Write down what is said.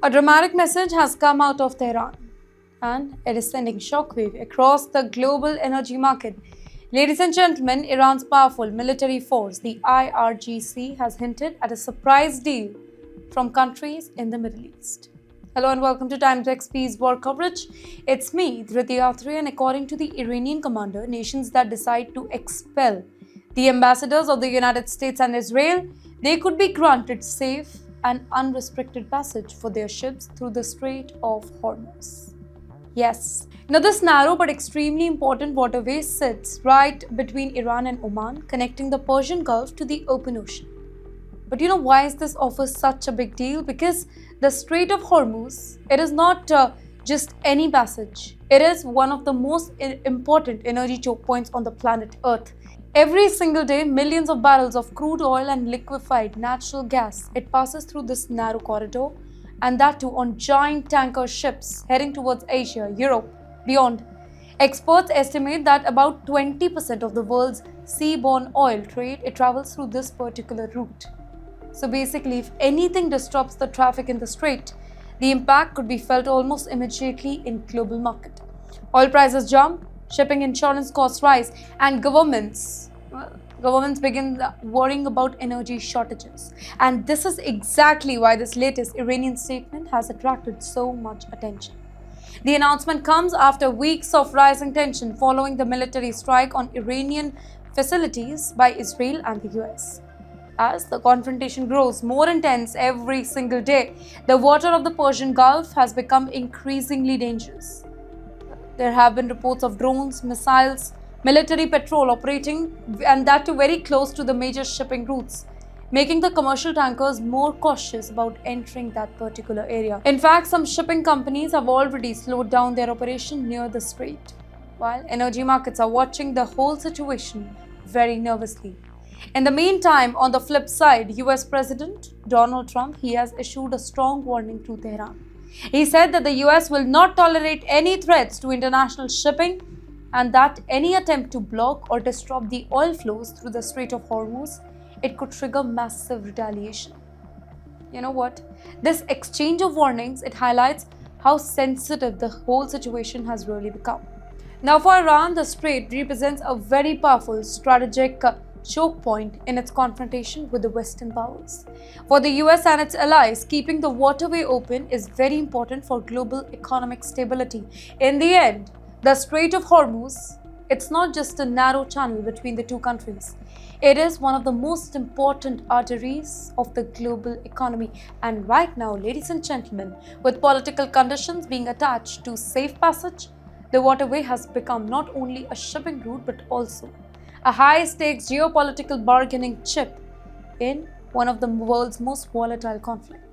A dramatic message has come out of Tehran, and it is sending shockwave across the global energy market. Ladies and gentlemen, Iran's powerful military force, the IRGC, has hinted at a surprise deal from countries in the Middle East. Hello and welcome to TimesXP's war coverage. It's me, Dhriti Athre, and according to the Iranian commander, nations that decide to expel the ambassadors of the United States and Israel, they could be granted safe and unrestricted passage for their ships through the Strait of Hormuz. Yes. Now, this narrow but extremely important waterway sits right between Iran and Oman, connecting the Persian Gulf to the open ocean. But why is this offer such a big deal? Because the Strait of Hormuz, it is not just any passage. It is one of the most important energy choke points on the planet Earth. Every single day, millions of barrels of crude oil and liquefied natural gas, it passes through this narrow corridor, and that too on giant tanker ships heading towards Asia, Europe, beyond. Experts estimate that about 20% of the world's seaborne oil trade, it travels through this particular route. So basically, if anything disrupts the traffic in the strait, the impact could be felt almost immediately in global market. Oil prices jump, shipping insurance costs rise, and governments begin worrying about energy shortages. And this is exactly why this latest Iranian statement has attracted so much attention. The announcement comes after weeks of rising tension following the military strike on Iranian facilities by Israel and the US. As the confrontation grows more intense every single day, the water of the Persian Gulf has become increasingly dangerous. There have been reports of drones, missiles, military patrol operating, and that too very close to the major shipping routes, making the commercial tankers more cautious about entering that particular area. In fact, some shipping companies have already slowed down their operation near the strait, while energy markets are watching the whole situation very nervously. In the meantime, on the flip side, US President Donald Trump, he has issued a strong warning to Tehran. He said that the US will not tolerate any threats to international shipping and that any attempt to block or disrupt the oil flows through the Strait of Hormuz, it could trigger massive retaliation. You know what? This exchange of warnings, it highlights how sensitive the whole situation has really become. Now, for Iran, the strait represents a very powerful strategic choke point in its confrontation with the Western powers. For the US and its allies, keeping the waterway open is very important for global economic stability. In the end, the Strait of Hormuz, it's not just a narrow channel between the two countries. It is one of the most important arteries of the global economy. And right now, ladies and gentlemen, with political conditions being attached to safe passage, the waterway has become not only a shipping route but also a high-stakes geopolitical bargaining chip in one of the world's most volatile conflicts.